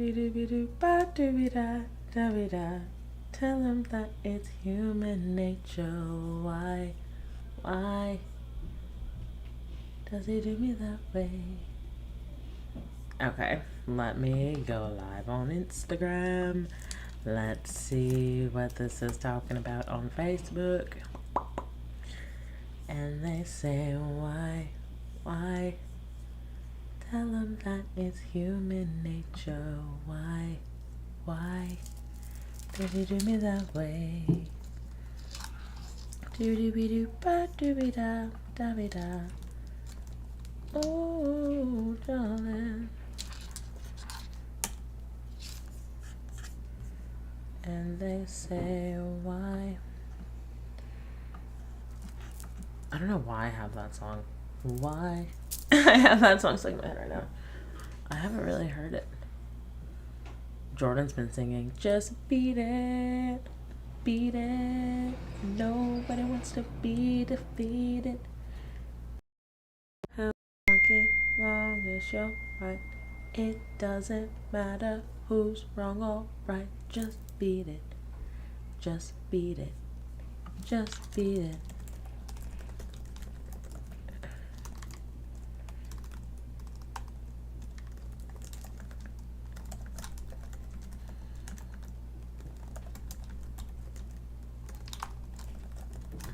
Do-do-be-do-ba-do-be-da-da-be-da. Tell him that it's human nature. Why does he do me that way? Okay, let me go live on Instagram. Let's see what this is talking about on Facebook. And they say, why? Tell them that it's human nature. Why did you do me that way? Do-do-be-do-ba-do-be-da-da-be-da. Oh, darling. And they say, why? I don't know why I have that song. Why? I have that song stuck in my head right now. I haven't really heard it. Jordan's been singing, just beat it, beat it. Nobody wants to be defeated. How long is your right? It doesn't matter who's wrong or right. Just beat it, just beat it, just beat it.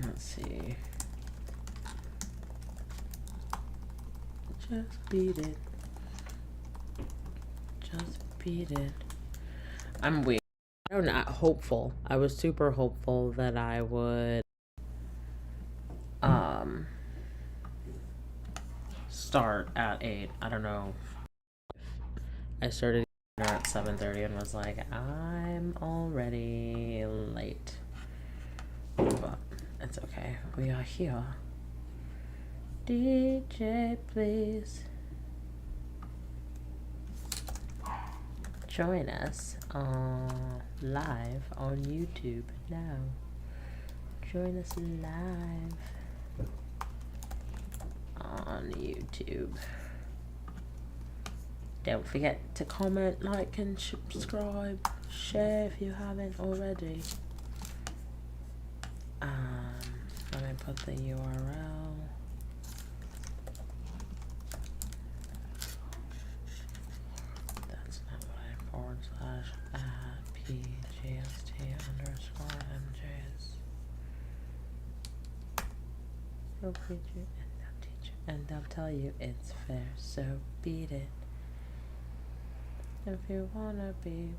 Let's see. Just beat it. Just beat it. I'm weak. I'm not hopeful. I was super hopeful that I would start at 8. I don't know. I started at 7:30 and was like, I'm already late. But it's okay. We are here. DJ, please join us live on YouTube now. Join us live on YouTube. Don't forget to comment, like, and subscribe. Share if you haven't already. Let me put the URL. That's not what I /PGST_MJs. You'll feature and they'll teach you and they'll tell you it's fair. So beat it. If you wanna be,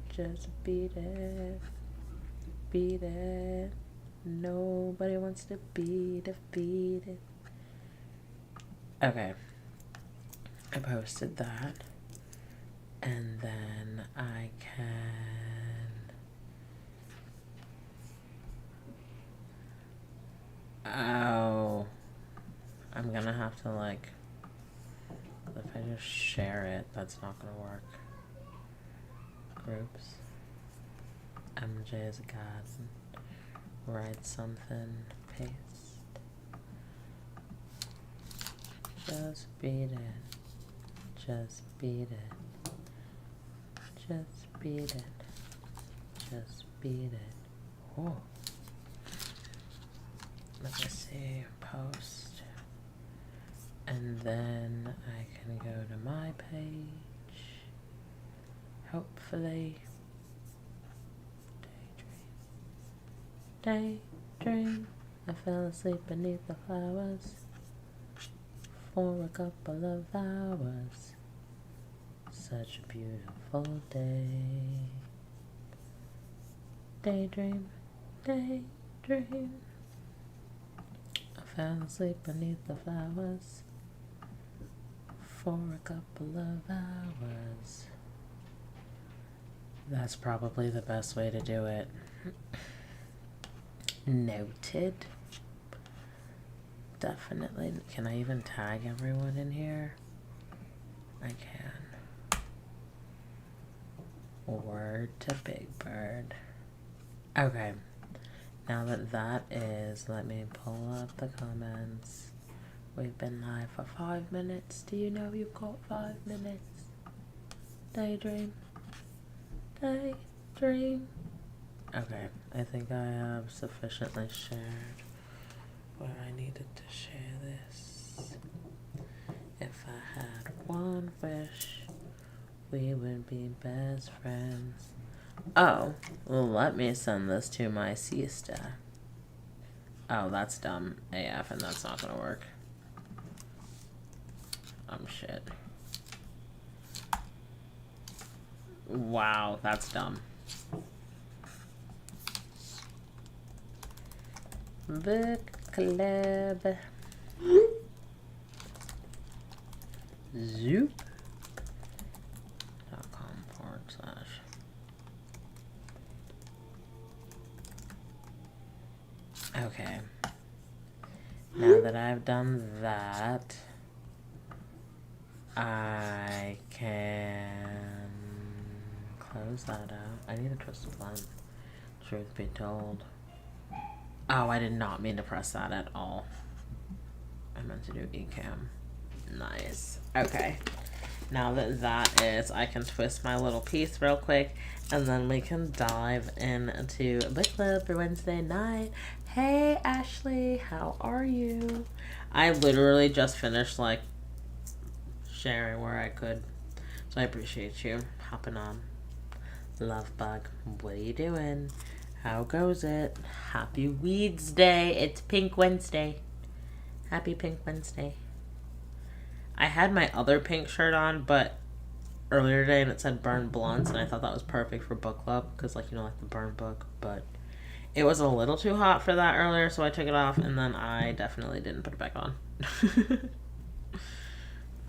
just beat it. Beat it. Nobody wants to be defeated. Okay. I posted that. And then I can... Oh. I'm gonna have to, like... If I just share it, that's not gonna work. Groups. MJ's garden. Write something. Paste. Just beat it. Just beat it. Just beat it. Just beat it. Oh. Let me see. Post. And then I can go to my page. Hopefully. Daydream. I fell asleep beneath the flowers for a couple of hours. Such a beautiful day. Daydream, daydream. I fell asleep beneath the flowers for a couple of hours. That's probably the best way to do it. Noted. Definitely. Can I even tag everyone in here? I can. Word to Big Bird. Okay. Now that that is, let me pull up the comments. We've been live for 5 minutes. Do you know you've got 5 minutes? Daydream. I dream. Okay, I think I have sufficiently shared where I needed to share this. If I had one wish, we would be best friends. Oh, well, let me send this to my sister. Oh, that's dumb AF, and that's not gonna work. Shit. Wow, that's dumb. Book club. Zoop.com/. Okay. Now that I've done that, I can close that out. I need a twisted blunt, truth be told. Oh, I did not mean to press that at all. I meant to do eCam. Nice. Okay. Now that that is, I can twist my little piece real quick, and then we can dive into book club for Wednesday night. Hey, Ashley, how are you? I literally just finished, like, sharing where I could, so I appreciate you hopping on. Love bug, what are you doing? How goes it? Happy Weeds Day. It's Pink Wednesday. Happy Pink Wednesday. I had my other pink shirt on, but earlier today, and it said burn blunts, and I thought that was perfect for book club, because, like, you know, like the burn book, but it was a little too hot for that earlier, so I took it off, and then I definitely didn't put it back on.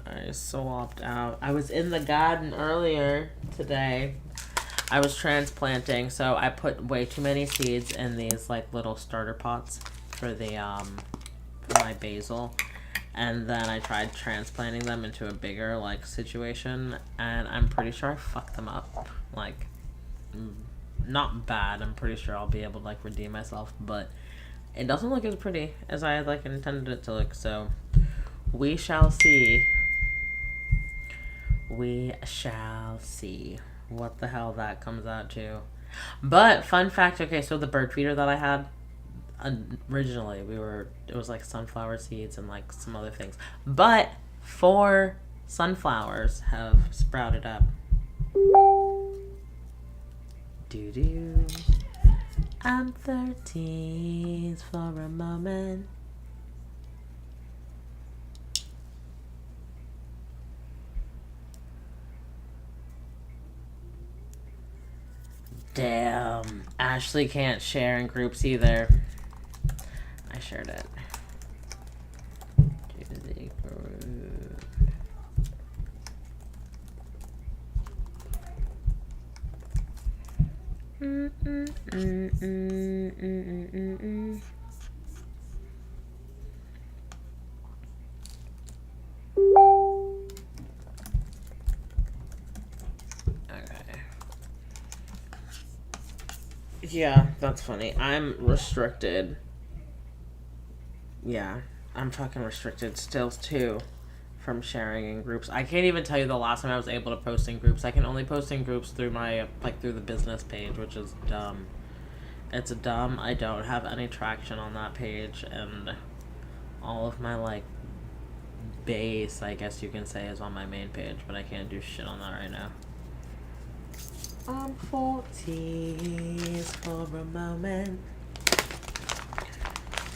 I swapped out. I was in the garden earlier today. I was transplanting, so I put way too many seeds in these, like, little starter pots for the, for my basil. And then I tried transplanting them into a bigger, like, situation, and I'm pretty sure I fucked them up. Like, not bad. I'm pretty sure I'll be able to, like, redeem myself, but it doesn't look as pretty as I, like, intended it to look, so we shall see. We shall see what the hell that comes out to. But, fun fact, okay, so the bird feeder that I had, originally it was like sunflower seeds and like some other things, but 4 sunflowers have sprouted up. Doo-doo. I'm 13 for a moment. Damn, Ashley can't share in groups either. I shared it. To the group. Okay. Yeah, that's funny. I'm restricted. Yeah, I'm fucking restricted still too from sharing in groups. I can't even tell you the last time I was able to post in groups. I can only post in groups through my, like, through the business page, which is dumb. It's dumb. I don't have any traction on that page, and all of my, like, base, I guess you can say, is on my main page, but I can't do shit on that right now. I'm 40s for a moment.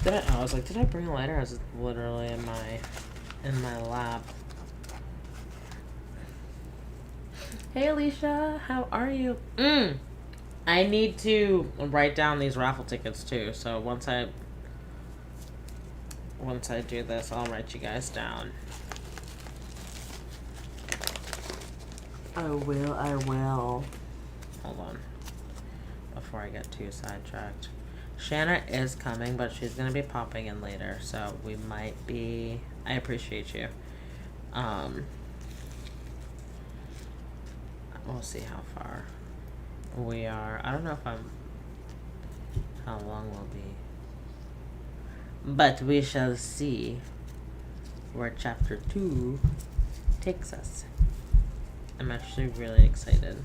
I was like, did I bring a lighter? I was literally in my lap. Hey, Alicia, how are you? I need to write down these raffle tickets too. So once I do this, I'll write you guys down. I will. Hold on. Before I get too sidetracked. Shanna is coming, but she's going to be popping in later, so we might be... I appreciate you. We'll see how far we are. I don't know if how long we'll be. But we shall see where chapter 2 takes us. I'm actually really excited.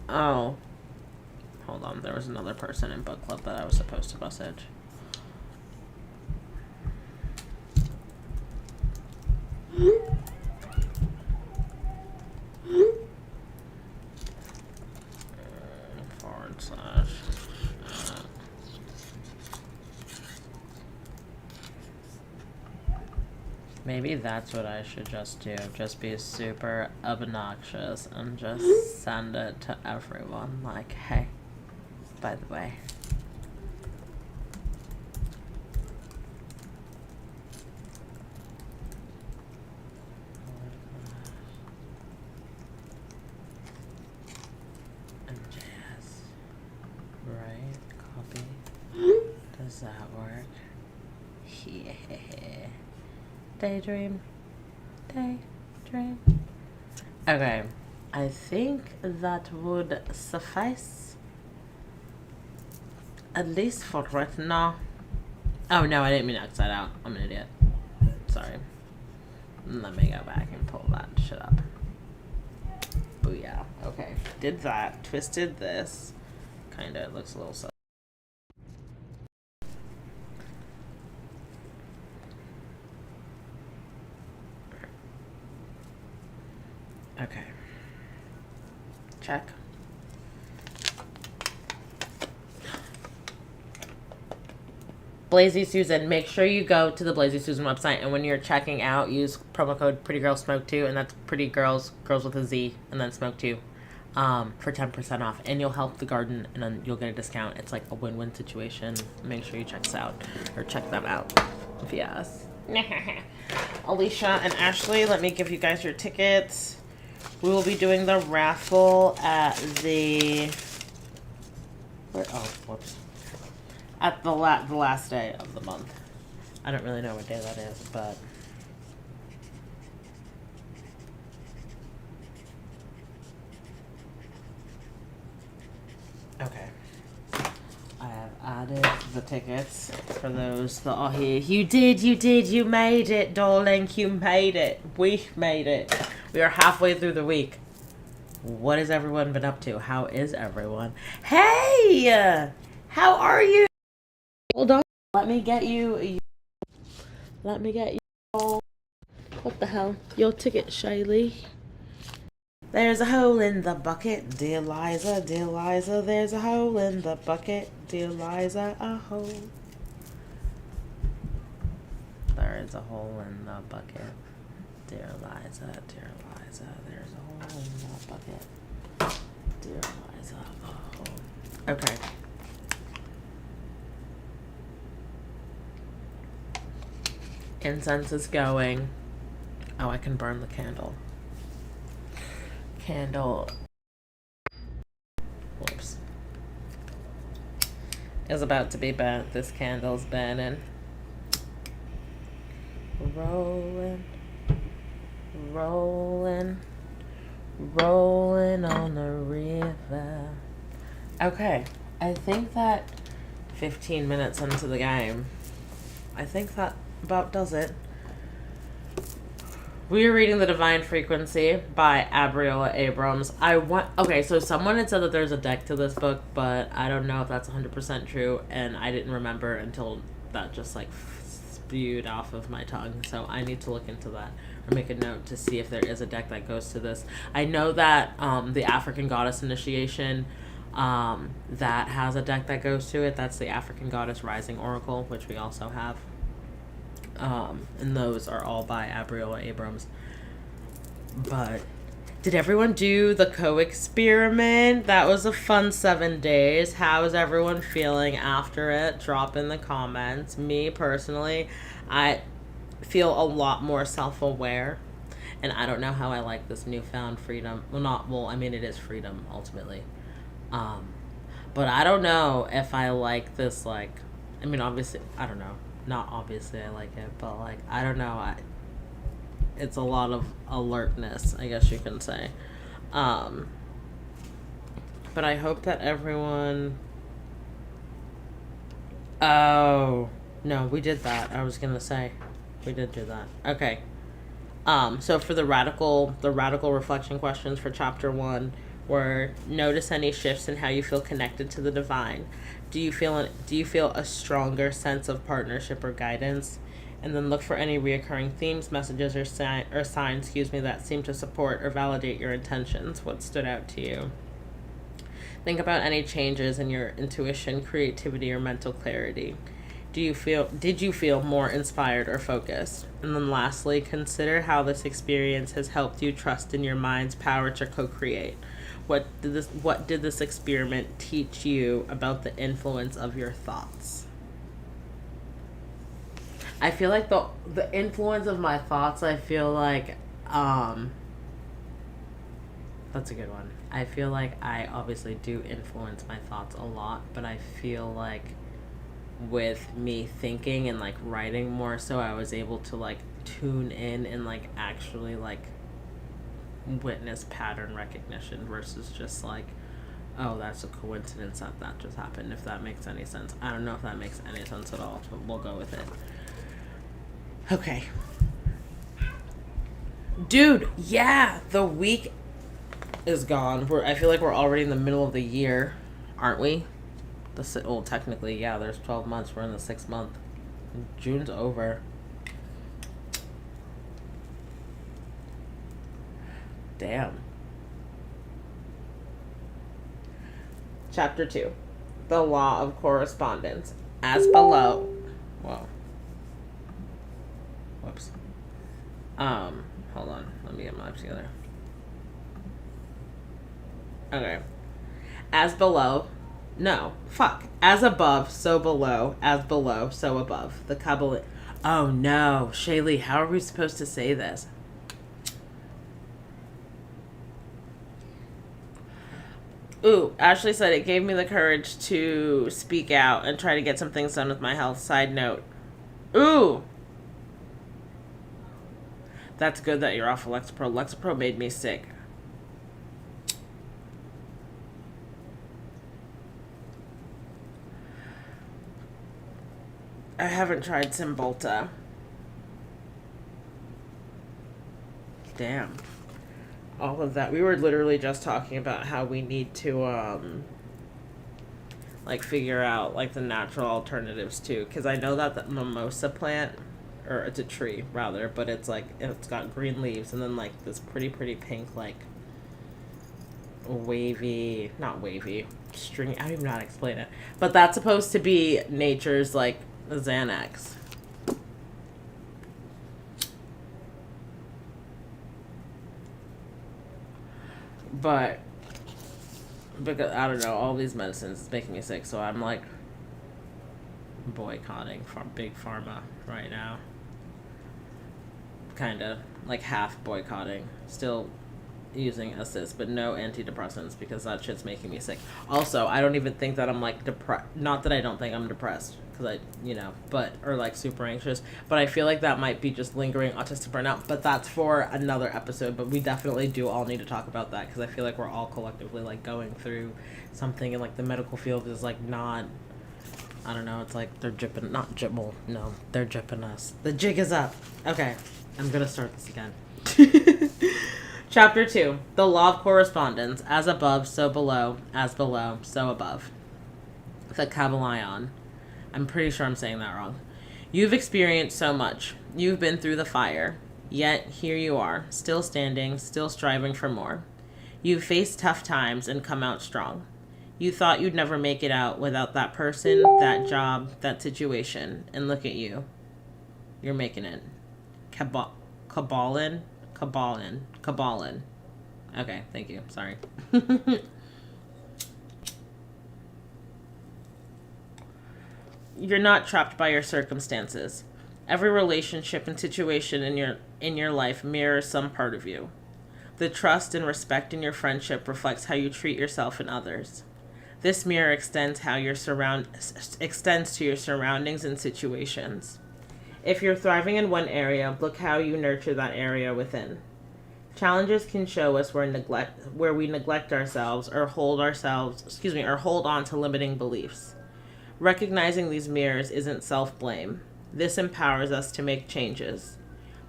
Oh. Hold on, there was another person in book club that I was supposed to message. Maybe that's what I should just do. Just be super obnoxious and just send it to everyone. Like, hey, by the way. MJS. Right? Copy. Does that work? Yeah. Daydream. Okay. I think that would suffice. At least for right now. Oh no, I didn't mean upside out. I'm an idiot. Sorry. Let me go back and pull that shit up. Booyah. Okay. Did that. Twisted this. Kinda. It looks a little so. Okay. Check. Blazy Susan, make sure you go to the Blazy Susan website, and when you're checking out, use promo code PrettyGirlSmoke2, and that's Pretty Girls, girls with a Z, and then Smoke2, for 10% off, and you'll help the garden, and then you'll get a discount. It's like a win-win situation. Make sure you check us out, or check them out, if you ask. Alicia and Ashley, let me give you guys your tickets. We will be doing the raffle at the... whoops. At the last day of the month. I don't really know what day that is, but... Okay. I have added the tickets for those that are here. You did, you made it, darling. You made it. We made it. We are halfway through the week. What has everyone been up to? How is everyone? Hey! How are you? Hold on. Let me get you. What the hell? Your ticket, Shaylee. There's a hole in the bucket, dear Liza, there's a hole in the bucket, dear Liza, a hole. There is a hole in the bucket, dear Liza, there's a hole in the bucket, dear Liza, a hole. Okay. Incense is going. Oh, I can burn the candle. Whoops. Is about to be burnt. This candle's burning. Rolling on the river. Okay, I think that 15 minutes into the game, I think that about does it. We are reading The Divine Frequency by Abiola Abrams. Okay, so someone had said that there's a deck to this book, but I don't know if that's 100% true, and I didn't remember until that just like spewed off of my tongue. So I need to look into that or make a note to see if there is a deck that goes to this. I know that the African Goddess Initiation, that has a deck that goes to it. That's the African Goddess Rising Oracle, which we also have. And those are all by Abiola Abrams. But did everyone do the co-experiment? That was a fun 7 days. How is everyone feeling after it? Drop in the comments. Me personally, I feel a lot more self-aware, and I don't know how I like this newfound freedom. It is freedom ultimately. But I don't know if I like this, obviously, I don't know. Not obviously I like it, but I don't know. It's a lot of alertness, I guess you can say. But I hope that everyone... Oh, no, we did that. I was gonna say. We did do that. Okay. So for the radical reflection questions for chapter 1 were: notice any shifts in how you feel connected to the divine. Do you feel a stronger sense of partnership or guidance? And then look for any reoccurring themes, messages, or signs, that seem to support or validate your intentions. What stood out to you? Think about any changes in your intuition, creativity, or mental clarity. Did you feel more inspired or focused? And then lastly, consider how this experience has helped you trust in your mind's power to co-create. What did this experiment teach you about the influence of your thoughts? I feel like the influence of my thoughts, I feel like that's a good one. I feel like I obviously do influence my thoughts a lot, but I feel like with me thinking and like writing more so, I was able to like tune in and like actually like witness pattern recognition versus just like, oh, that's a coincidence that just happened, if that makes any sense. I don't know if that makes any sense at all, but we'll go with it. Okay. Dude, yeah, the week is gone. I feel like we're already in the middle of the year, aren't we? Technically, yeah, there's 12 months. We're in the 6th month. June's over. Damn. Chapter 2. The Law of Correspondence. As below. Whoa. Whoops. Hold on. Let me get my life together. Okay. As below. No. Fuck. As above, so below. As below, so above. The Kabbalah. Oh no. Shaylee, how are we supposed to say this? Ooh, Ashley said it gave me the courage to speak out and try to get some things done with my health. Side note. Ooh. That's good that you're off Lexapro. Lexapro made me sick. I haven't tried Cymbalta. Damn. All of that. We were literally just talking about how we need to, like, figure out, like, the natural alternatives, too. Because I know that the mimosa plant, or it's a tree, rather, but it's, like, it's got green leaves, and then, like, this pretty pink, like, wavy, not wavy, string, I don't even know how to explain it. But that's supposed to be nature's, like, Xanax. But because I don't know, all these medicines is making me sick, so I'm like boycotting big pharma right now. Kinda like half boycotting, still using assist, but no antidepressants because that shit's making me sick. Also, I don't even think that I'm like depressed. Not that I don't think I'm depressed, because or like super anxious, but I feel like that might be just lingering autistic burnout, but that's for another episode. But we definitely do all need to talk about that, because I feel like we're all collectively like going through something, and like the medical field is like not, I don't know, it's like they're jipping, not jibble, no, they're jipping us. The jig is up. Okay, I'm gonna start this again. Chapter 2. The Law of Correspondence. As above, so below. As below, so above. The Kabbalah. I'm pretty sure I'm saying that wrong. You've experienced so much. You've been through the fire. Yet, here you are, still standing, still striving for more. You've faced tough times and come out strong. You thought you'd never make it out without that person, that job, that situation. And look at you. You're making it. Kabbalah. Okay, thank you. Sorry. You're not trapped by your circumstances. Every relationship and situation in your life mirrors some part of you. The trust and respect in your friendship reflects how you treat yourself and others. This mirror extends to your surroundings and situations. If you're thriving in one area, look how you nurture that area within. Challenges can show us where we neglect ourselves or hold on to limiting beliefs. Recognizing these mirrors isn't self-blame. This empowers us to make changes.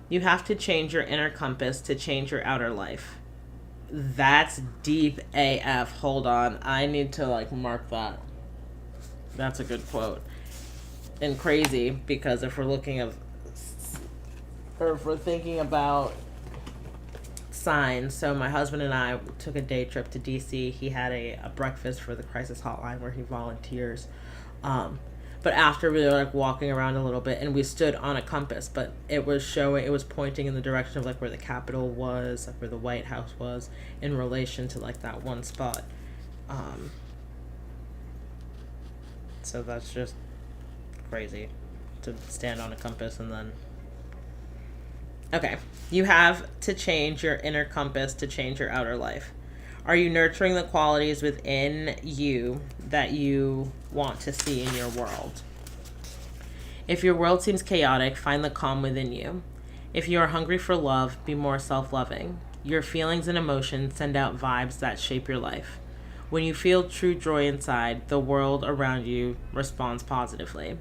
You have to change your inner compass to change your outer life. That's deep AF. Hold on. I need to like mark that. That's a good quote. And crazy because if we're looking at, or if we're thinking about signs, so my husband and I took a day trip to DC. He had a breakfast for the crisis hotline where he volunteers. But after we were like walking around a little bit and we stood on a compass, but it was pointing in the direction of like where the Capitol was, like where the White House was in relation to like that one spot. So that's just crazy to stand on a compass and then. Okay, you have to change your inner compass to change your outer life. Are you nurturing the qualities within you that you want to see in your world? If your world seems chaotic, find the calm within you. If you are hungry for love, be more self-loving. Your feelings and emotions send out vibes that shape your life. When you feel true joy inside, the world around you responds positively.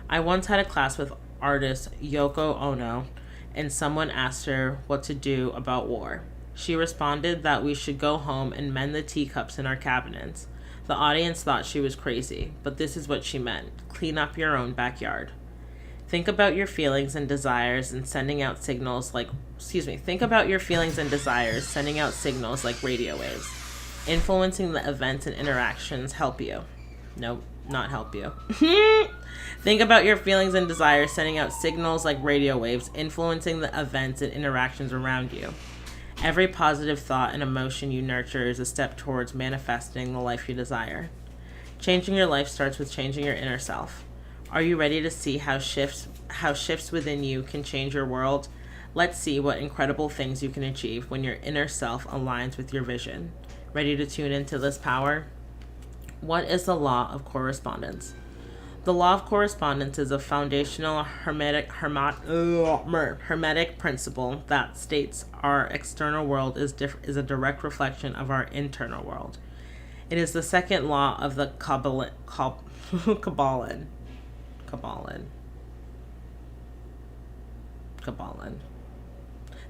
I once had a class with artist Yoko Ono, and someone asked her what to do about war. She responded that we should go home and mend the teacups in our cabinets. The audience thought she was crazy, but this is what she meant. Clean up your own backyard. Think about your feelings and desires and sending out signals like, think about your feelings and desires, sending out signals like radio waves. Influencing the events and interactions help you. Nope, not help you. Think about your feelings and desires, sending out signals like radio waves, influencing the events and interactions around you. Every positive thought and emotion you nurture is a step towards manifesting the life you desire. Changing your life starts with changing your inner self. Are you ready to see how shifts within you can change your world? Let's see what incredible things you can achieve when your inner self aligns with your vision. Ready to tune into this power? What is the law of correspondence? The law of correspondence is a foundational hermetic principle that states our external world is a direct reflection of our internal world. It is the second law of the Kabbalah.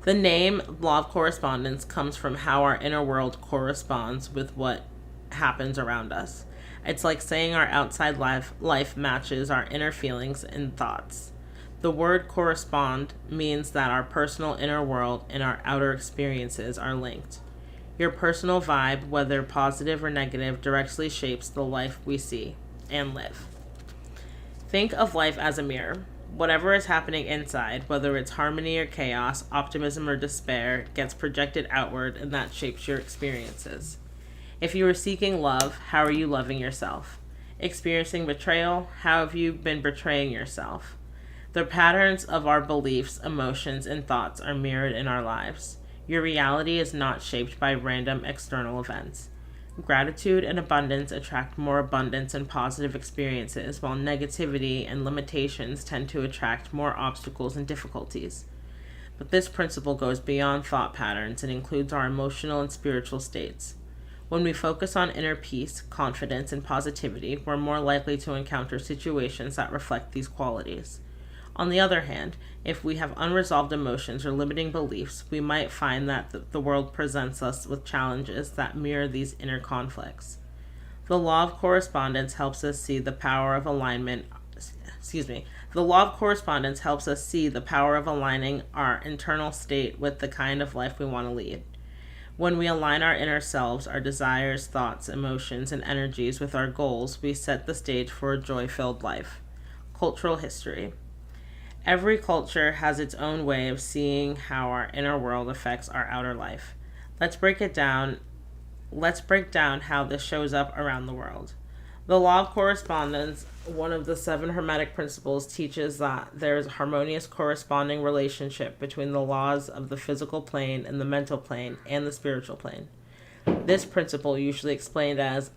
The name law of correspondence comes from how our inner world corresponds with what happens around us. It's like saying our outside life matches our inner feelings and thoughts. The word correspond means that our personal inner world and our outer experiences are linked. Your personal vibe, whether positive or negative, directly shapes the life we see and live. Think of life as a mirror. Whatever is happening inside, whether it's harmony or chaos, optimism or despair, gets projected outward, and that shapes your experiences. If you are seeking love, how are you loving yourself? Experiencing betrayal, how have you been betraying yourself? The patterns of our beliefs, emotions, and thoughts are mirrored in our lives. Your reality is not shaped by random external events. Gratitude and abundance attract more abundance and positive experiences, while negativity and limitations tend to attract more obstacles and difficulties. But this principle goes beyond thought patterns and includes our emotional and spiritual states. When we focus on inner peace, confidence, and positivity, we're more likely to encounter situations that reflect these qualities. On the other hand, if we have unresolved emotions or limiting beliefs, we might find that the world presents us with challenges that mirror these inner conflicts. The law of correspondence helps us see the power of alignment. The law of correspondence helps us see the power of aligning our internal state with the kind of life we want to lead. When we align our inner selves, our desires, thoughts, emotions, and energies with our goals, we set the stage for a joy-filled life. Cultural history. Every culture has its own way of seeing how our inner world affects our outer life. Let's break down how this shows up around the world. The law of correspondence, one of the 7 hermetic principles, teaches that there is a harmonious corresponding relationship between the laws of the physical plane and the mental plane and the spiritual plane. This principle, usually explained as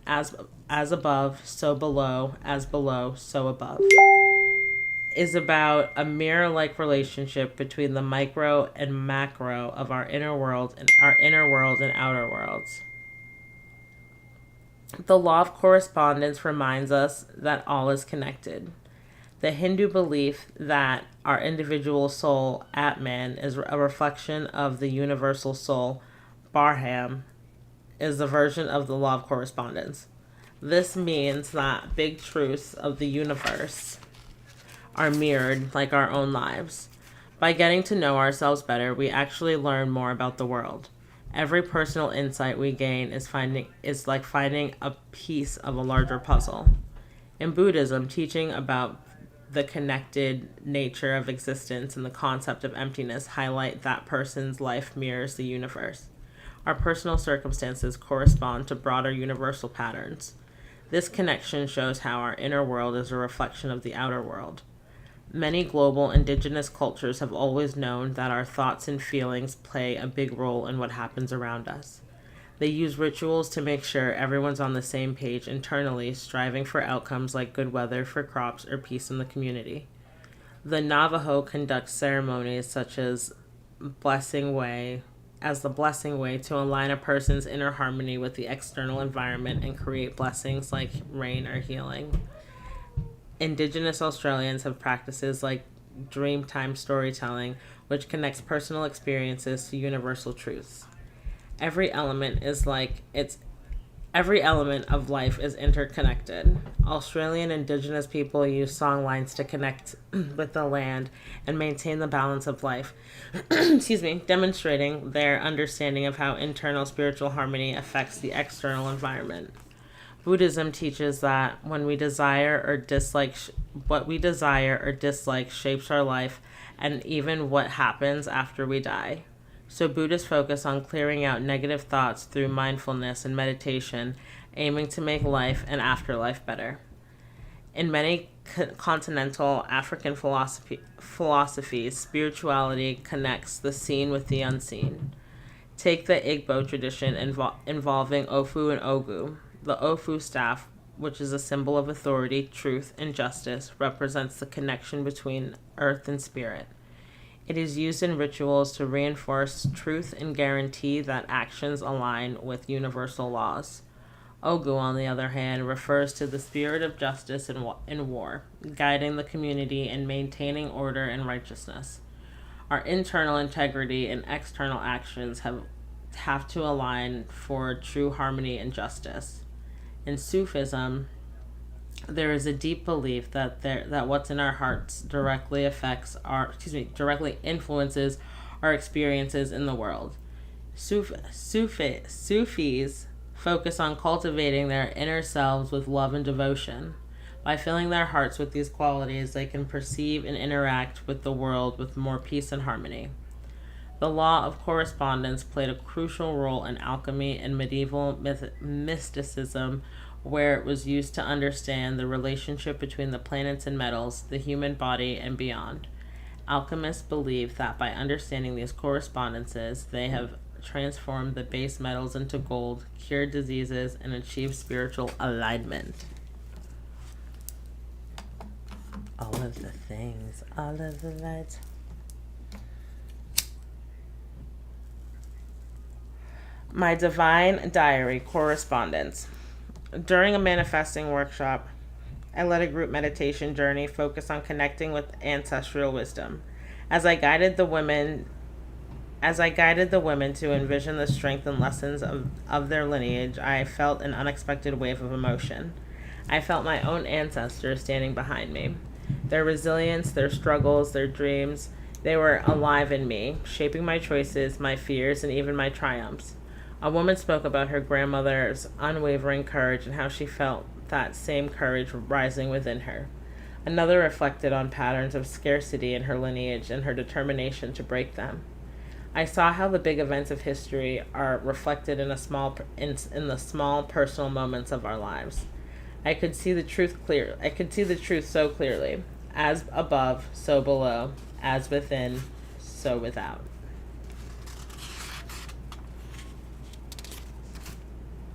above, so below, as below, so above, is about a mirror-like relationship between the micro and macro of our inner world and outer worlds. The law of correspondence reminds us that all is connected. The Hindu belief that our individual soul, Atman, is a reflection of the universal soul, Barham, is the version of the law of correspondence. This means that big truths of the universe are mirrored like our own lives. By getting to know ourselves better, we actually learn more about the world. Every personal insight we gain is like finding a piece of a larger puzzle. In Buddhism, teaching about the connected nature of existence and the concept of emptiness highlight that person's life mirrors the universe. Our personal circumstances correspond to broader universal patterns. This connection shows how our inner world is a reflection of the outer world. Many global indigenous cultures have always known that our thoughts and feelings play a big role in what happens around us. They use rituals to make sure everyone's on the same page internally, striving for outcomes like good weather for crops or peace in the community. The Navajo conducts ceremonies such as the blessing way to align a person's inner harmony with the external environment and create blessings like rain or healing. Indigenous Australians have practices like Dreamtime storytelling, which connects personal experiences to universal truths. Every element of life is interconnected. Australian Indigenous people use song lines to connect with the land and maintain the balance of life, demonstrating their understanding of how internal spiritual harmony affects the external environment. Buddhism teaches that what we desire or dislike shapes our life and even what happens after we die. So Buddhists focus on clearing out negative thoughts through mindfulness and meditation, aiming to make life and afterlife better. In many continental African philosophies, spirituality connects the seen with the unseen. Take the Igbo tradition involving Ofu and Ogu. The Ofu staff, which is a symbol of authority, truth, and justice, represents the connection between earth and spirit. It is used in rituals to reinforce truth and guarantee that actions align with universal laws. Ogu, on the other hand, refers to the spirit of justice in war, guiding the community and maintaining order and righteousness. Our internal integrity and external actions have to align for true harmony and justice. In Sufism, there is a deep belief that what's in our hearts directly influences our experiences in the world. Sufis focus on cultivating their inner selves with love and devotion. By filling their hearts with these qualities, they can perceive and interact with the world with more peace and harmony. The law of correspondence played a crucial role in alchemy and medieval mysticism, where it was used to understand the relationship between the planets and metals, the human body, and beyond. Alchemists believe that by understanding these correspondences, they have transformed the base metals into gold, cured diseases, and achieved spiritual alignment. All of the things, all of the lights. My Divine Diary Correspondence. During a manifesting workshop, I led a group meditation journey focused on connecting with ancestral wisdom. As I guided the women to envision the strength and lessons of their lineage, I felt an unexpected wave of emotion. I felt my own ancestors standing behind me. Their resilience, their struggles, their dreams, they were alive in me, shaping my choices, my fears, and even my triumphs. A woman spoke about her grandmother's unwavering courage and how she felt that same courage rising within her. Another reflected on patterns of scarcity in her lineage and her determination to break them. I saw how the big events of history are reflected in the small personal moments of our lives. I could see the truth so clearly. As above, so below. As within, so without.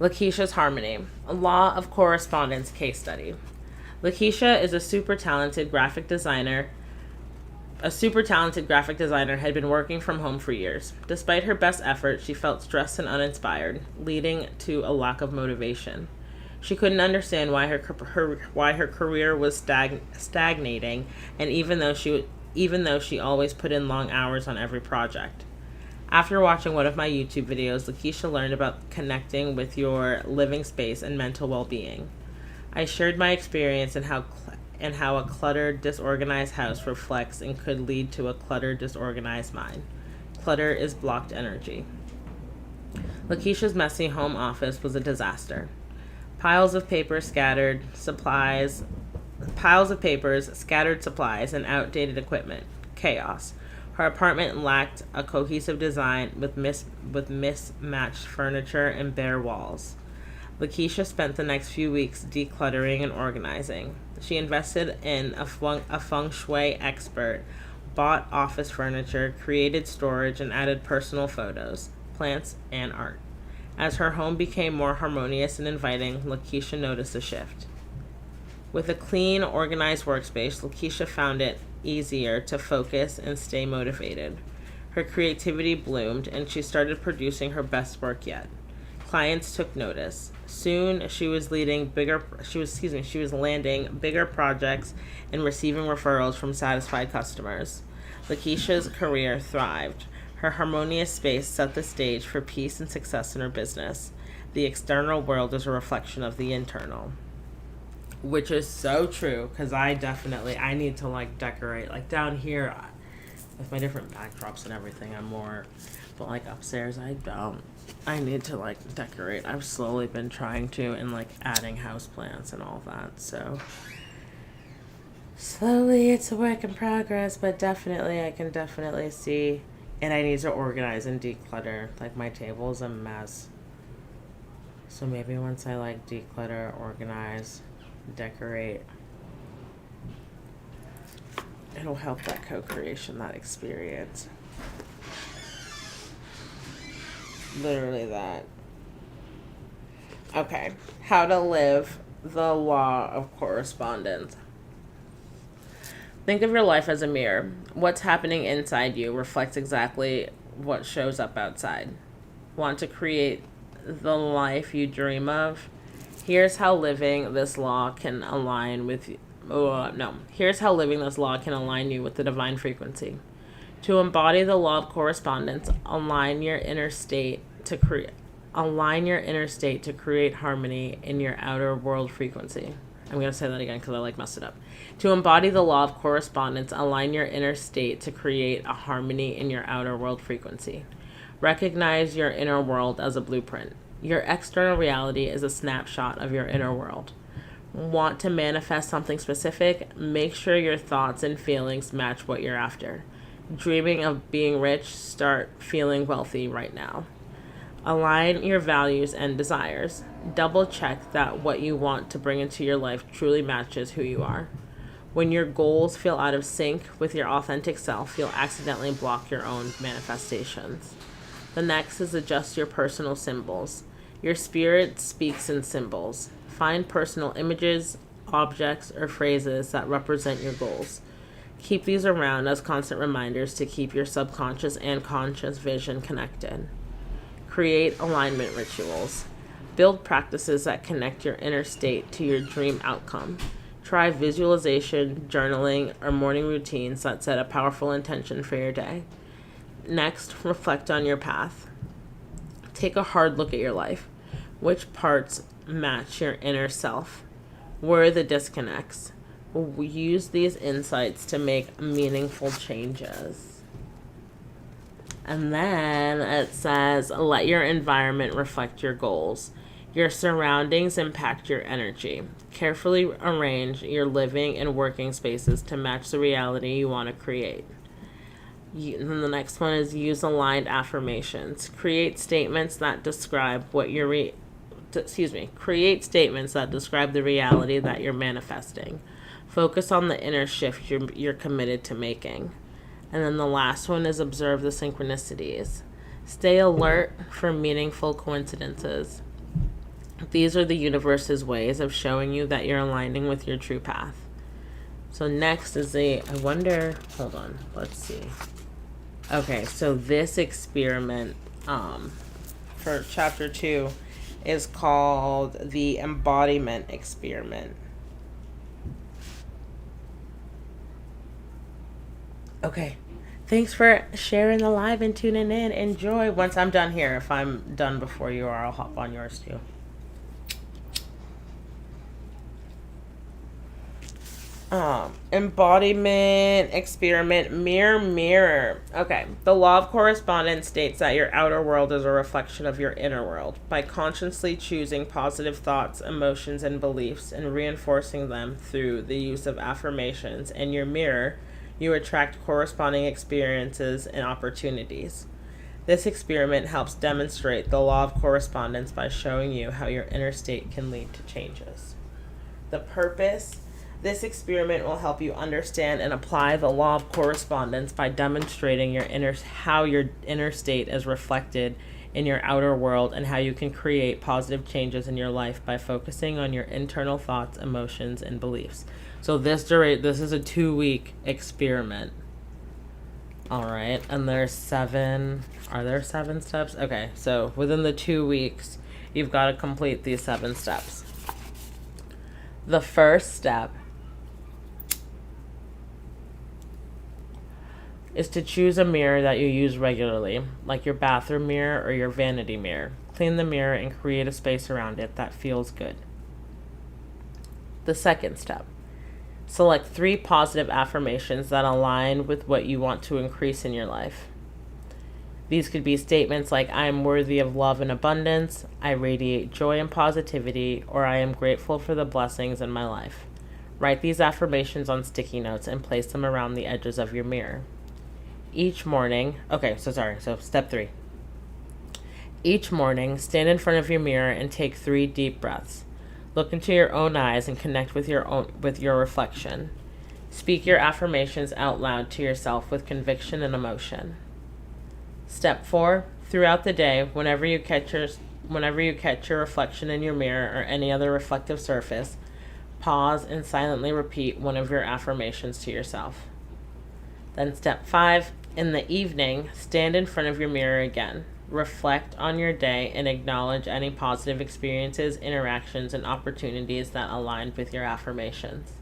Lakeisha's Harmony, a law of correspondence case study. Lakeisha is a super talented graphic designer had been working from home for years. Despite her best efforts, she felt stressed and uninspired, leading to a lack of motivation. She couldn't understand why her career was stagnating, and even though she always put in long hours on every project. After watching one of my YouTube videos, Lakeisha learned about connecting with your living space and mental well-being. I shared my experience and how a cluttered, disorganized house reflects and could lead to a cluttered, disorganized mind. Clutter is blocked energy. Lakeisha's messy home office was a disaster. Piles of papers, scattered supplies, and outdated equipment. Chaos. Her apartment lacked a cohesive design with mismatched furniture and bare walls. Lakeisha spent the next few weeks decluttering and organizing. She invested in a feng shui expert, bought office furniture, created storage, and added personal photos, plants, and art. As her home became more harmonious and inviting, Lakeisha noticed a shift. With a clean, organized workspace, Lakeisha found it easier to focus and stay motivated. Her creativity bloomed, and she started producing her best work yet. Clients took notice. Soon, she was landing bigger projects and receiving referrals from satisfied customers. Lakeisha's career thrived. Her harmonious space set the stage for peace and success in her business. The external world is a reflection of the internal. Which is so true, because I need to decorate. Down here, with my different backdrops and everything, I'm more, but upstairs, I don't. I need to decorate. I've slowly been trying to, and adding houseplants and all that, so slowly it's a work in progress, but I can definitely see. And I need to organize and declutter. My table's a mess. So maybe once I declutter, organize, decorate, it'll help that co-creation, that experience. Literally that. Okay. How to live the law of correspondence. Think of your life as a mirror. What's happening inside you reflects exactly what shows up outside. Want to create the life you dream of? Here's how living this law can align you with the divine frequency. To embody the law of correspondence, align your inner state to create harmony in your outer world frequency. I'm going to say that again because I messed it up. To embody the law of correspondence, align your inner state to create a harmony in your outer world frequency. Recognize your inner world as a blueprint. Your external reality is a snapshot of your inner world. Want to manifest something specific? Make sure your thoughts and feelings match what you're after. Dreaming of being rich? Start feeling wealthy right now. Align your values and desires. Double check that what you want to bring into your life truly matches who you are. When your goals feel out of sync with your authentic self, you'll accidentally block your own manifestations. The next is adjust your personal symbols. Your spirit speaks in symbols. Find personal images, objects, or phrases that represent your goals. Keep these around as constant reminders to keep your subconscious and conscious vision connected. Create alignment rituals. Build practices that connect your inner state to your dream outcome. Try visualization, journaling, or morning routines that set a powerful intention for your day. Next, reflect on your path. Take a hard look at your life. Which parts match your inner self? Where are the disconnects? Use these insights to make meaningful changes. And then it says, let your environment reflect your goals. Your surroundings impact your energy. Carefully arrange your living and working spaces to match the reality you want to create. And then the next one is use aligned affirmations. Create statements that describe the reality that you're manifesting. Focus on the inner shift you're committed to making. And then the last one is observe the synchronicities. Stay alert for meaningful coincidences. These are the universe's ways of showing you that you're aligning with your true path. So next is let's see. Okay, so this experiment for chapter 2 is called the embodiment experiment. Okay. Thanks for sharing the live and tuning in. Enjoy. Once I'm done here, if I'm done before you are, I'll hop on yours too. Embodiment experiment, mirror. Okay. The law of correspondence states that your outer world is a reflection of your inner world. By consciously choosing positive thoughts, emotions, and beliefs and reinforcing them through the use of affirmations in your mirror, you attract corresponding experiences and opportunities. This experiment helps demonstrate the law of correspondence by showing you how your inner state can lead to changes. The purpose: this experiment will help you understand and apply the law of correspondence by demonstrating how your inner state is reflected in your outer world and how you can create positive changes in your life by focusing on your internal thoughts, emotions, and beliefs. So this is a 2-week experiment. All right, and there's 7. Are there 7 steps? Okay, so within the 2 weeks, you've got to complete these 7 steps. The first step is to choose a mirror that you use regularly, like your bathroom mirror or your vanity mirror. Clean the mirror and create a space around it that feels good. The second step: select 3 positive affirmations that align with what you want to increase in your life. These could be statements like, I am worthy of love and abundance, I radiate joy and positivity, or I am grateful for the blessings in my life. Write these affirmations on sticky notes and place them around the edges of your mirror. Each morning, so step 3. Each morning, stand in front of your mirror and take 3 deep breaths. Look into your own eyes and connect with your reflection. Speak your affirmations out loud to yourself with conviction and emotion. Step 4. Throughout the day, whenever you catch your reflection in your mirror or any other reflective surface, pause and silently repeat one of your affirmations to yourself. Then step 5. In the evening, stand in front of your mirror again. Reflect on your day and acknowledge any positive experiences, interactions, and opportunities that aligned with your affirmations.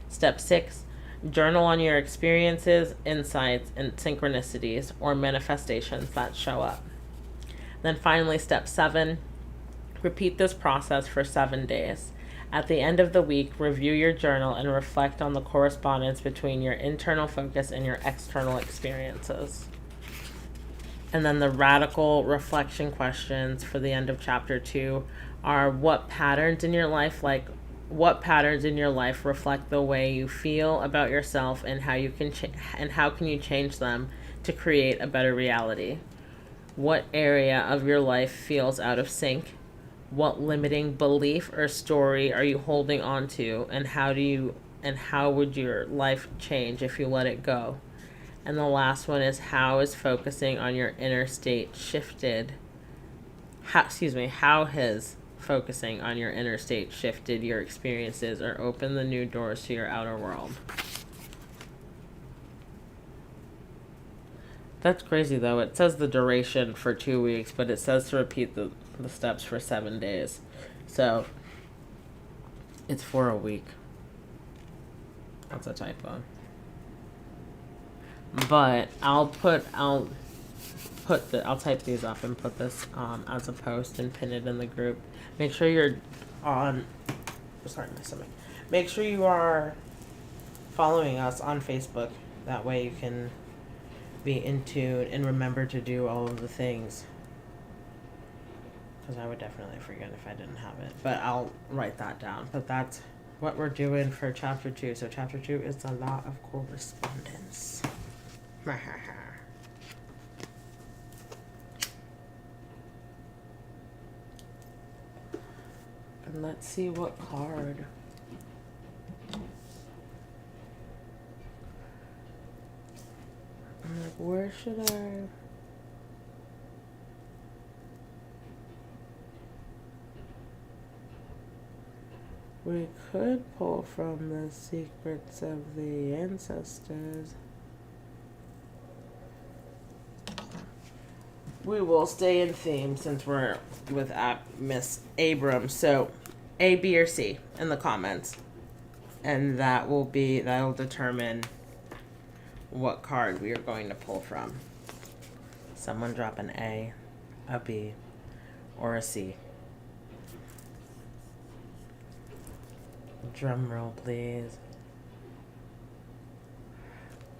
Step 6. Journal on your experiences, insights, and synchronicities or manifestations that show up. Then finally, step 7. Repeat this process for 7 days. At the end of the week, review your journal and reflect on the correspondence between your internal focus and your external experiences. And then the radical reflection questions for the end of chapter 2 are: what patterns in your life reflect the way you feel about yourself, and how can you change them to create a better reality? What area of your life feels out of sync? What limiting belief or story are you holding on to, and how would your life change if you let it go? And the last one is: how has focusing on your inner state shifted your experiences or opened the new doors to your outer world? That's crazy though. It says the duration for 2 weeks, but it says to repeat the steps for 7 days. So it's for a week. That's a typo. But I'll type these up and put this as a post and pin it in the group. Make sure you're on. Sorry, my stomach. Make sure you are following us on Facebook. That way you can be in tune and remember to do all of the things. Because I would definitely forget if I didn't have it. But I'll write that down. But that's what we're doing for chapter 2. So chapter 2 is the law of correspondence. And let's see what card. I'm like, where should I? We could pull from the secrets of the ancestors. we will stay in theme since we're with Miss Abrams. So, A, B, or C in the comments, and that'll determine what card we are going to pull from. Someone drop an A, a B, or a C. Drum roll, please.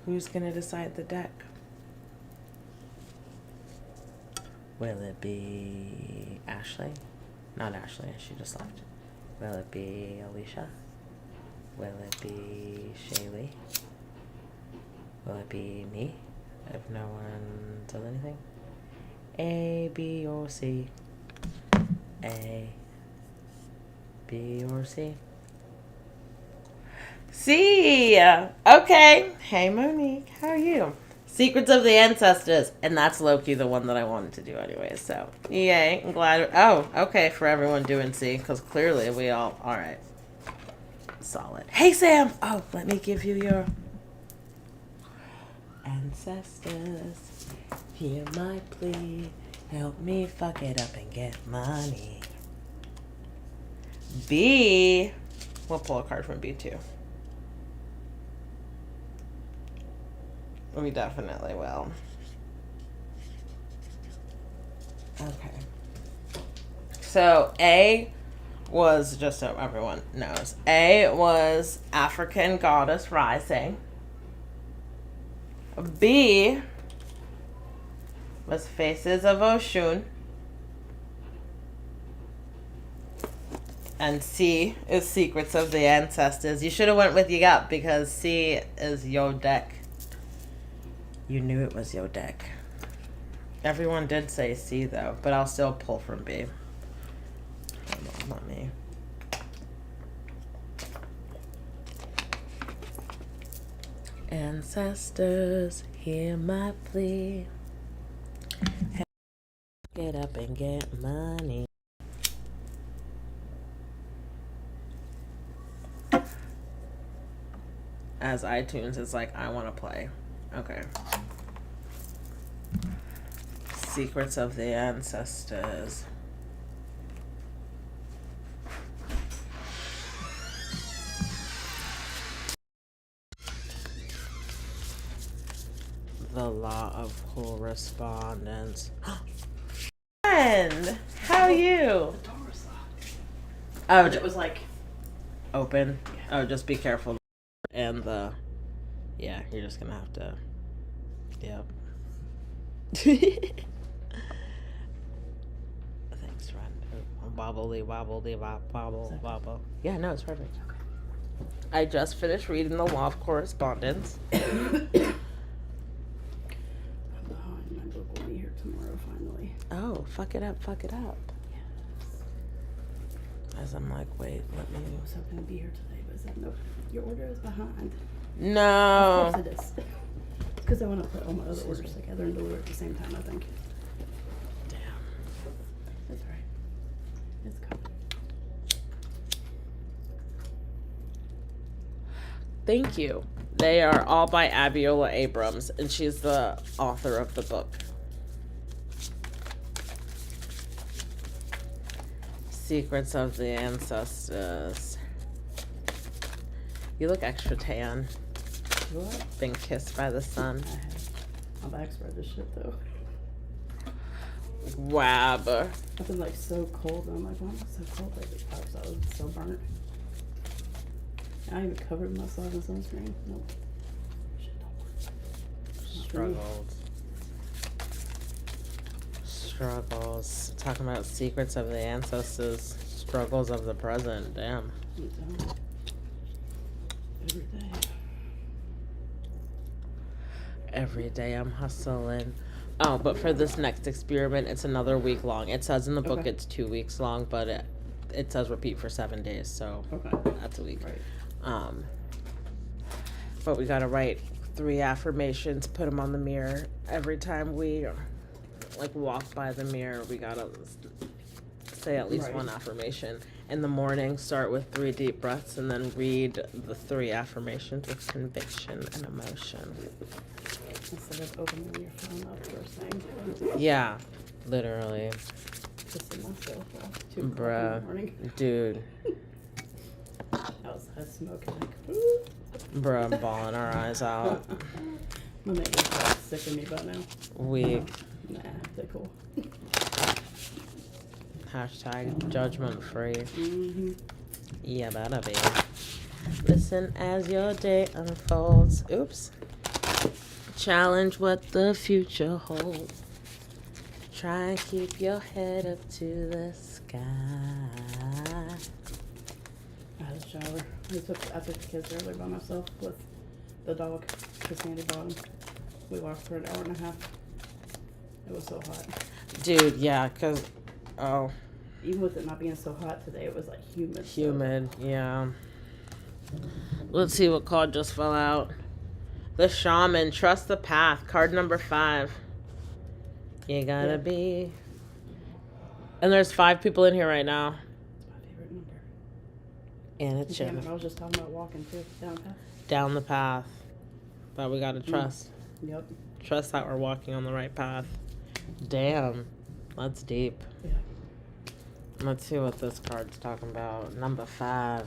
Who's gonna decide the deck? Will it be Ashley? Not Ashley, she just left. Will it be Alicia? Will it be Shaylee? Will it be me? If no one does anything. A, B, or C? A, B, or C? C! Okay. Hey, Monique. How are you? Secrets of the Ancestors. And that's Loki, the one that I wanted to do anyway. So, yay. I'm glad. Oh, okay. For everyone doing C. Because clearly we all... All right. Solid. Hey, Sam. Oh, let me give you your... Ancestors, hear my plea. Help me fuck it up and get money. B. We'll pull a card from B too. We definitely will. Okay. So A was, just so everyone knows, A was African Goddess Rising. B was Faces of Oshun. And C is Secrets of the Ancestors. You should have went with your gut because C is your deck. You knew it was your deck. Everyone did say C though, but I'll still pull from B. Hold on, not me. Ancestors, hear my plea. Get up and get money. As iTunes is like, I want to play. Okay. Secrets of the Ancestors. The Law of Correspondence. Friend, how are you? The door was locked. Oh, It was like open. Oh, just be careful. And yeah, you're just gonna have to. Yep. Thanks, friend. Wobbly, wobbly, wobble. Yeah, no, it's perfect. okay. I just finished reading The Law of Correspondence. My book will be here tomorrow finally. Oh, fuck it up. Yes. As I'm like, wait, let me. I was hoping to be here today, but I said nope. Your order is behind. No. Of course it is. Because I want to put all my other orders together and deliver at the same time, I think. Damn. That's right. It's coming. Thank you. They are all by Abiola Abrams, and she's the author of the book. Secrets of the Ancestors. You look extra tan. What? Been kissed by the sun. I have. My back's red as shit though. Wab. I've been like so cold, and I'm like, why am I so cold lately? I was so burnt. I even covered myself in sunscreen. Nope. Shit don't work. Struggles. Talking about secrets of the ancestors. Struggles of the present. Damn. Every day. Every day I'm hustling. Oh, but for this next experiment, it's another week long. It says in the book Okay. it's 2 weeks long, but it says repeat for 7 days, so Okay. that's a week. Right. But we gotta write 3 affirmations, put them on the mirror. Every time we like walk by the mirror, we gotta say at least Right. 1 affirmation. In the morning, start with 3 deep breaths and then read the 3 affirmations with conviction and emotion. Instead of opening your phone up first thing. Yeah, Literally. Pissing myself off. 2 o'clock in the Bruh. morning. Dude. Outside smoking like, ooh. Bruh, bawling our eyes out. My neighbor's sick of me by now. Weak. Nah, they're cool. Hashtag judgment free. Mm-hmm. Yeah, better be. Listen as your day unfolds. Oops. Challenge what the future holds. Try and keep your head up to the sky. I had a shower. I took the kids earlier by myself with the dog, because Sandy brought him. We walked for an hour and a half. It was so hot. Dude, yeah, because, Even with it not being so hot today, it was like humid. humid, yeah. Let's see what card just fell out. The Shaman, trust the path, card number 5. You gotta be. And there's 5 people in here right now. It's my favorite number. And it's Damn it, I was just talking about walking too. down the path that we gotta trust. Yep. Trust that we're walking on the right path. Damn, that's deep. Yeah. Let's see what this card's talking about. Number 5.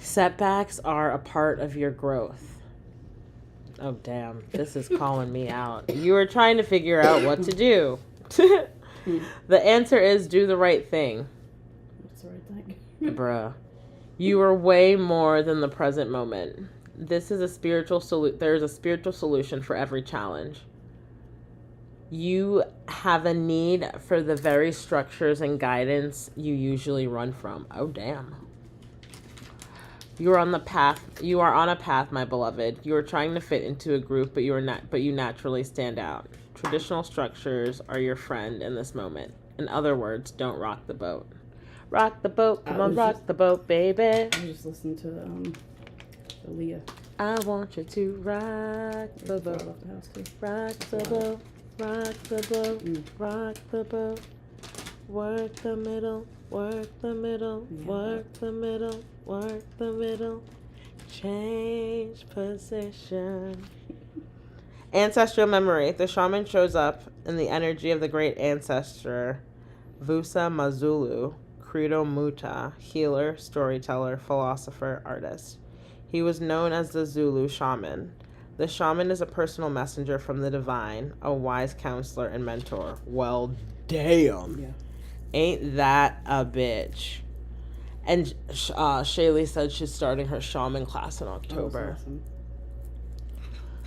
Setbacks are a part of your growth. Oh, damn. This is calling me out. You are trying to figure out what to do. The answer is do the right thing. What's the right thing? Bruh. You are way more than the present moment. This is a spiritual there's a spiritual solution for every challenge. You have a need for the very structures and guidance you usually run from. Oh, damn. You are on a path, my beloved. You are trying to fit into a group, but you naturally stand out. Traditional structures are your friend in this moment. In other words, don't rock the boat. Rock the boat, come on, rock the boat, baby. I just listened to Aaliyah. I want you to rock the boat. Left the house too. Rock the boat, rock the boat, rock the boat. Work the middle, work the middle, work the middle, work the middle. Change position. Ancestral memory. The shaman shows up in the energy of the great ancestor, Vusa Mazulu, Credo Muta, healer, storyteller, philosopher, artist. He was known as the Zulu shaman. The shaman is a personal messenger from the divine, a wise counselor and mentor. Well, damn. Yeah. Ain't that a bitch? And Shaylee said she's starting her shaman class in October. That's awesome.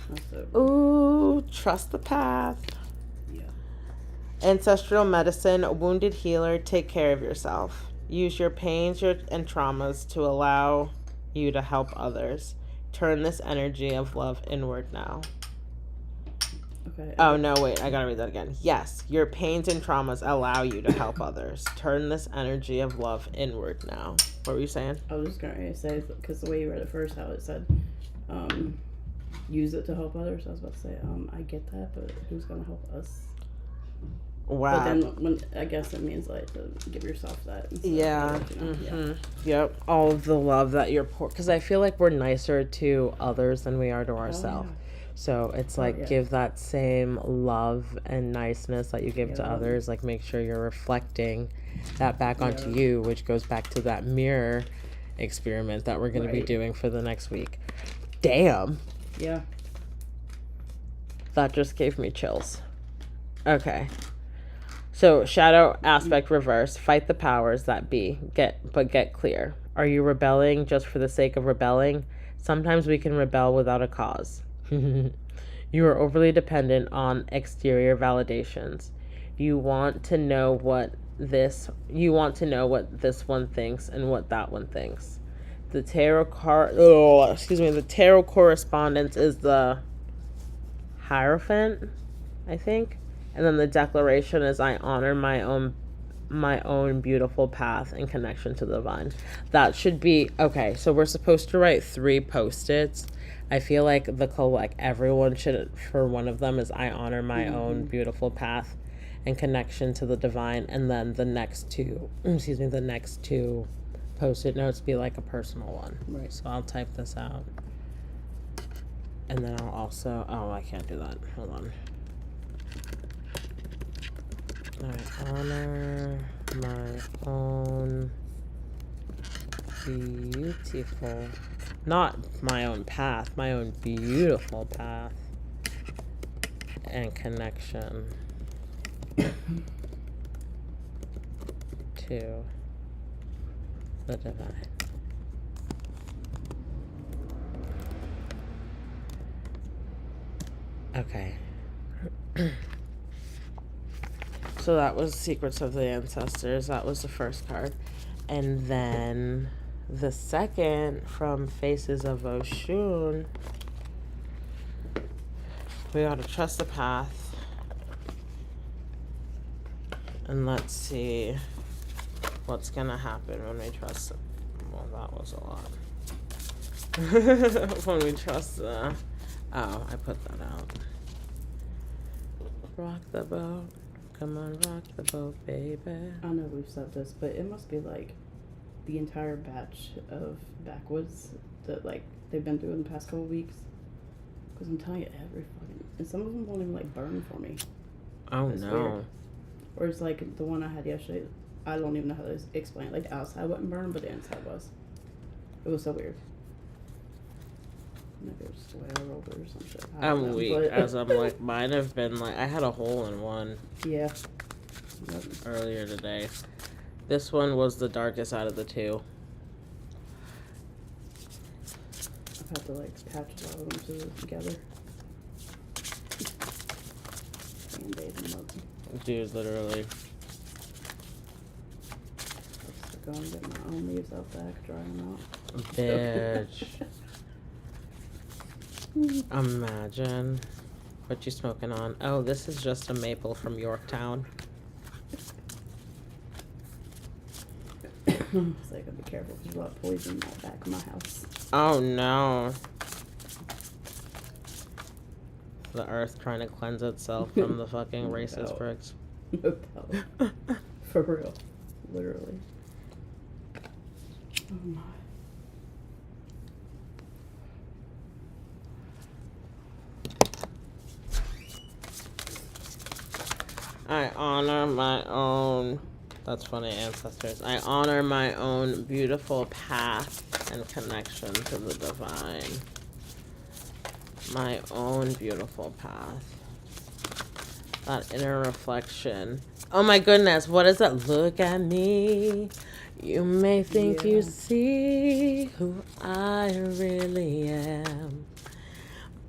That's so good. Ooh, trust the path. Yeah. Ancestral medicine, wounded healer, take care of yourself. Use your pains and traumas to allow you to help others. Turn this energy of love inward now. Okay. Oh, no, wait, I gotta read that again. Yes, your pains and traumas allow you to help others. Turn this energy of love inward now. What were you saying? I was just going to say, because the way you read it first, how it said, use it to help others. I was about to say, I get that, but who's going to help us? Wow. But then, I guess it means, like, to give yourself that. Yeah. Yeah. Yep. All of the love that you're pouring. Because I feel like we're nicer to others than we are to ourselves. Yeah. So it's like, give that same love and niceness that you give to others. Like, make sure you're reflecting that back onto you, which goes back to that mirror experiment that we're going to be doing for the next week. Damn. Yeah. That just gave me chills. Okay. So, shadow aspect reverse. Fight the powers that be. Get clear. Are you rebelling just for the sake of rebelling? Sometimes we can rebel without a cause. You are overly dependent on exterior validations. You want to know what this one thinks and what that one thinks. The tarot correspondence is the Hierophant, I think. And then the declaration is, I honor my own beautiful path and connection to the divine. That should be okay. So we're supposed to write 3 post-its. I feel like everyone should, for one of them is, I honor my own beautiful path and connection to the divine. And then the next two post-it notes be like a personal one. Right. So I'll type this out. And then I'll also, I can't do that. Hold on. I honor my own beautiful, not my own path, my own beautiful path and connection to the divine. Okay. So that was Secrets of the Ancestors. That was the first card. And then the second from Faces of Oshun. We ought to trust the path. And let's see what's going to happen when we trust it. Well, that was a lot. When we trust the... Oh, I put that out. Rock the boat. Come on, rock the boat, baby. I know we've said this, but it must be like the entire batch of backwoods that like they've been doing the past couple weeks. Because I'm telling you, every fucking... And some of them won't even like burn for me. Oh, It's no. weird. Or it's like the one I had yesterday. I don't even know how to explain it. Like the outside wouldn't burn, but the inside was. It was so weird. Maybe it was just the way I rolled it or some shit. I don't I'm know, weak, but- as I'm like, mine have been like, I had a hole in one Yeah. Yep. earlier today. This one was the darkest out of the two. I've had to like patch a lot of them together. Band-aid them up. Dude, literally. Let's go and get my own leaves out back, dry them out. Bitch. Imagine. What you smoking on? Oh, this is just a maple from Yorktown. So I gotta be careful because there's a lot of poison in that back of my house. Oh no. The earth trying to cleanse itself from the fucking racist No. pricks. No doubt. For real. Literally. Oh my. I honor my own, that's funny, ancestors. I honor my own beautiful path and connection to the divine. My own beautiful path. That inner reflection. Oh my goodness, what is that? Look at me. You may think you Yeah. see who I really am,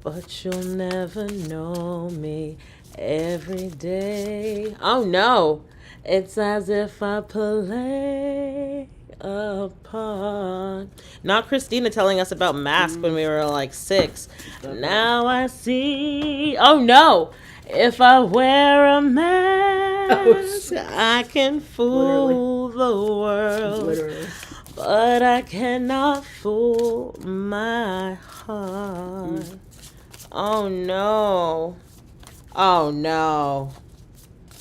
but you'll never know me every day. Oh no, it's as if I play a part. Not Christina telling us about Mask when we were like 6. Now I see. Oh no, if I wear a mask, I can fool the world. Literally. But I cannot fool my heart. Oh no. Oh no.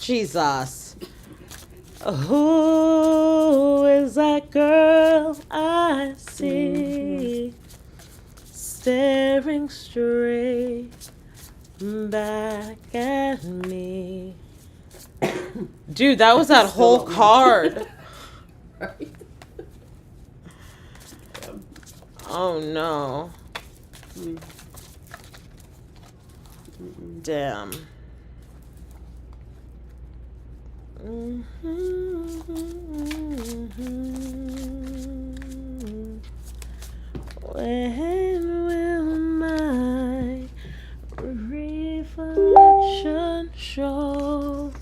Jesus. Who is that girl I see staring straight back at me? Dude, that was that whole card. Right? Oh no. Mm. Damn. When will my reflection show?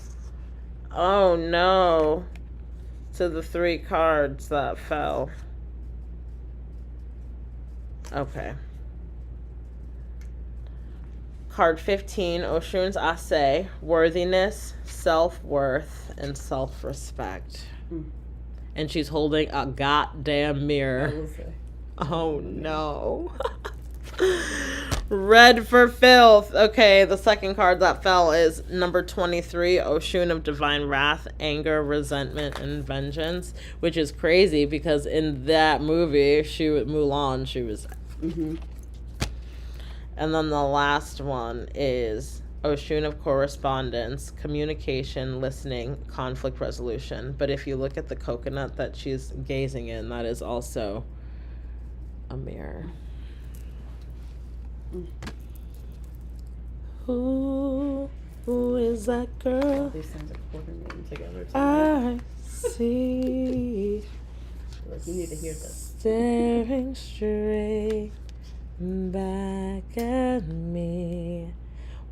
Oh no. To the 3 cards that fell. Okay. Card 15, Oshun's Ase, worthiness, self-worth, and self-respect. And she's holding a goddamn I mirror. will say. Oh no. Red for filth. Okay, the second card that fell is number 23, Oshun of Divine Wrath, Anger, Resentment, and Vengeance. Which is crazy because in that movie, Mulan, she was... Mm-hmm. And then the last one is Oshun of correspondence, communication, listening, conflict resolution. But if you look at the coconut that she's gazing in, that is also a mirror. Who is that girl? These things are coordinating together. I see. Like, you need to hear this. Staring straight back at me.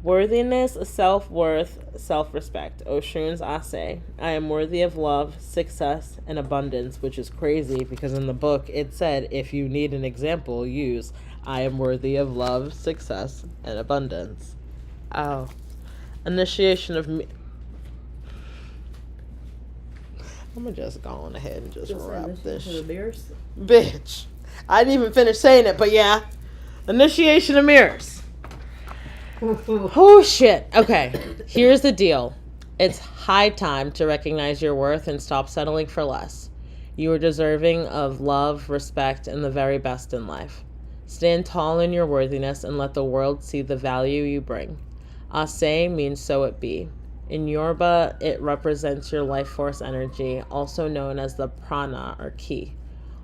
Worthiness, self-worth, self-respect. Oshun's Ase. I am worthy of love, success, and abundance, which is crazy because in the book it said if you need an example, use I am worthy of love, success, and abundance. Oh. Initiation of me. I'm gonna just go on ahead and just wrap this. Bitch. I didn't even finish saying it, but yeah. Initiation of mirrors. Oh shit. Okay. Here's the deal. It's high time to recognize your worth and stop settling for less. You are deserving of love, respect, and the very best in life. Stand tall in your worthiness and let the world see the value you bring. Ase means so it be. In Yoruba, it represents your life force energy, also known as the prana or ki.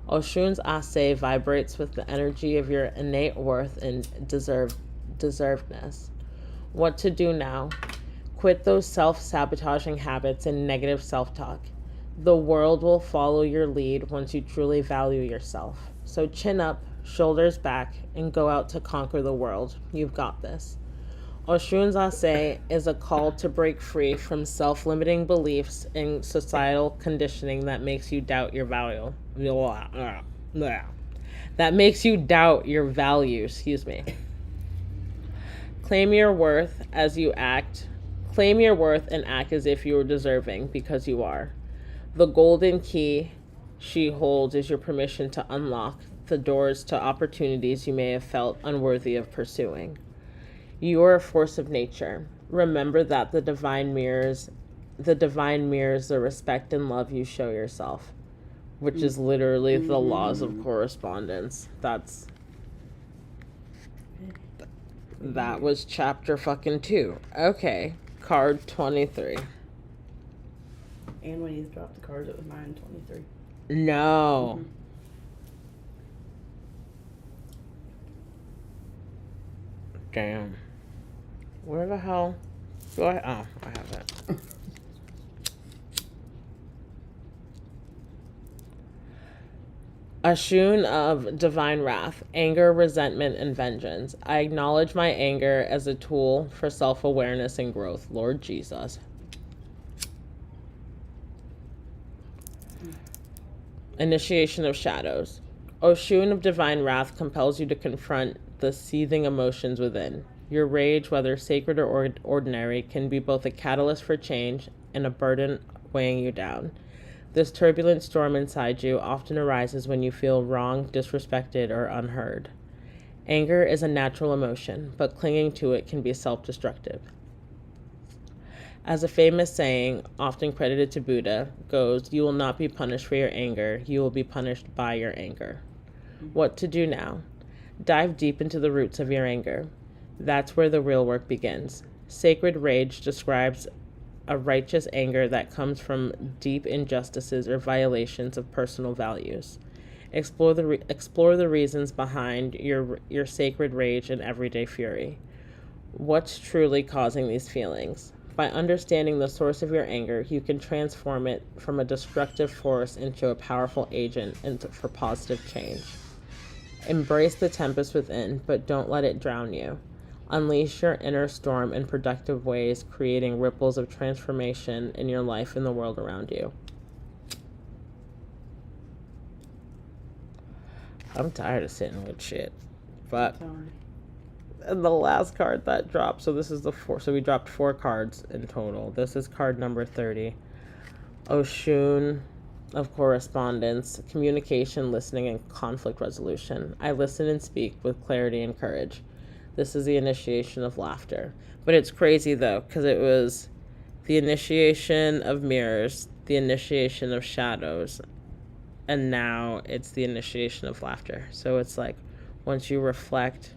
Oshun's Ase vibrates with the energy of your innate worth and deservedness. What to do now? Quit those self-sabotaging habits and negative self-talk. The world will follow your lead once you truly value yourself. So chin up, shoulders back, and go out to conquer the world. You've got this. Oshun's Ase is a call to break free from self-limiting beliefs and societal conditioning that makes you doubt your value. That makes you doubt your value, Claim your worth as you act. Claim your worth and act as if you are deserving, because you are. The golden key she holds is your permission to unlock the doors to opportunities you may have felt unworthy of pursuing. You are a force of nature. Remember that the divine mirrors the respect and love you show yourself, which is literally the laws of correspondence. That was chapter fucking 2. Okay, card 23. And when you dropped the cards, it was 9:23. No. Mm-hmm. Damn. Where the hell do I... Oh, I have it. Oshun of divine wrath, anger, resentment, and vengeance. I acknowledge my anger as a tool for self-awareness and growth. Lord Jesus. Initiation of shadows. Oshun of divine wrath compels you to confront the seething emotions within. Your rage, whether sacred or ordinary, can be both a catalyst for change and a burden weighing you down. This turbulent storm inside you often arises when you feel wronged, disrespected, or unheard. Anger is a natural emotion, but clinging to it can be self-destructive. As a famous saying, often credited to Buddha, goes, you will not be punished for your anger, you will be punished by your anger. What to do now? Dive deep into the roots of your anger. That's where the real work begins. Sacred rage describes a righteous anger that comes from deep injustices or violations of personal values. Explore the reasons behind your sacred rage and everyday fury. What's truly causing these feelings? By understanding the source of your anger, you can transform it from a destructive force into a powerful agent for positive change. Embrace the tempest within, but don't let it drown you. Unleash your inner storm in productive ways, creating ripples of transformation in your life and the world around you. I'm tired of sitting with shit. But and the last card that dropped, so this is the 4, so we dropped 4 cards in total. This is card number 30. Oshun of correspondence, communication, listening, and conflict resolution. I listen and speak with clarity and courage. This is the initiation of laughter. But it's crazy, though, because it was the initiation of mirrors, the initiation of shadows, and now it's the initiation of laughter. So it's like once you reflect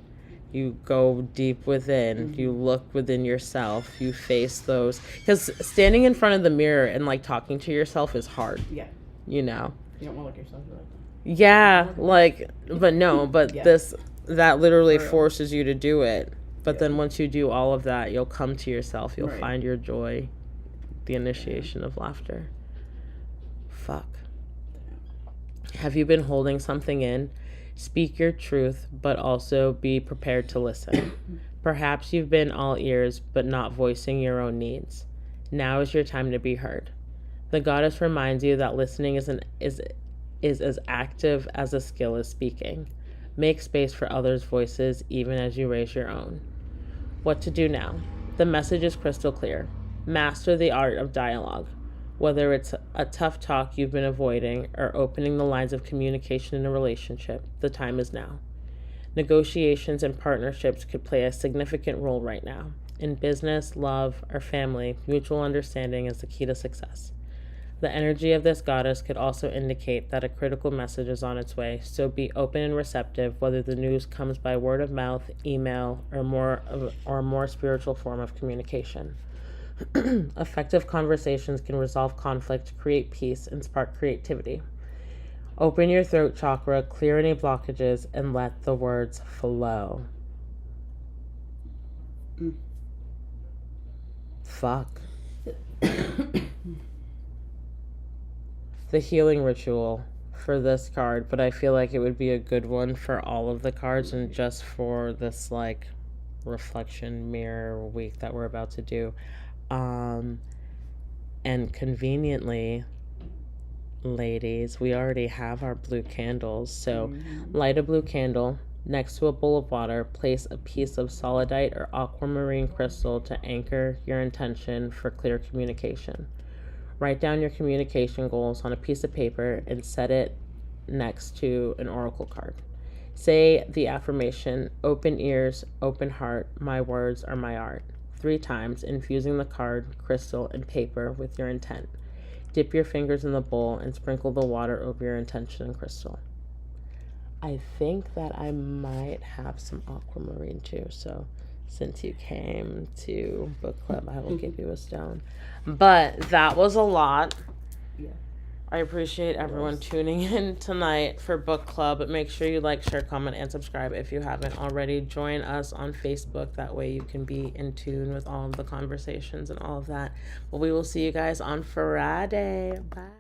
You go deep within. You look within yourself. You face those. Because standing in front of the mirror and, like, talking to yourself is hard. Yeah. You know? You don't want to look yourself like that. Yeah, like, but no, but Yeah. that literally For real. forces you to do it. But Yeah. then once you do all of that, you'll come to yourself. You'll Right. find your joy, the initiation of laughter. Fuck. Have you been holding something in? Speak your truth, but also be prepared to listen. Perhaps you've been all ears, but not voicing your own needs. Now is your time to be heard. The goddess reminds you that listening is as active as a skill as speaking. Make space for others' voices even as you raise your own. What to do now? The message is crystal clear. Master the art of dialogue. Whether it's a tough talk you've been avoiding or opening the lines of communication in a relationship, the time is now. Negotiations and partnerships could play a significant role right now. In business, love, or family, mutual understanding is the key to success. The energy of this goddess could also indicate that a critical message is on its way, so be open and receptive whether the news comes by word of mouth, email, or a more spiritual form of communication. Effective conversations can resolve conflict, create peace, and spark creativity. Open your throat chakra, clear any blockages, and let the words flow. Fuck. The healing ritual for this card, but I feel like it would be a good one for all of the cards and just for this, like, reflection mirror week that we're about to do. And conveniently, ladies, we already have our blue candles. So light a blue candle. Next to a bowl of water, place a piece of solidite or aquamarine crystal to anchor your intention for clear communication. Write down your communication goals on a piece of paper and set it next to an oracle card. Say the affirmation, open ears, open heart, my words are my art, 3 times, infusing the card, crystal, and paper with your intent. Dip your fingers in the bowl and sprinkle the water over your intention and crystal. I think that I might have some aquamarine too, so since you came to book club, I will give you a stone. But that was a lot. Yeah. I appreciate everyone tuning in tonight for book club. Make sure you like, share, comment, and subscribe if you haven't already. Join us on Facebook. That way you can be in tune with all of the conversations and all of that. But we will see you guys on Friday. Bye.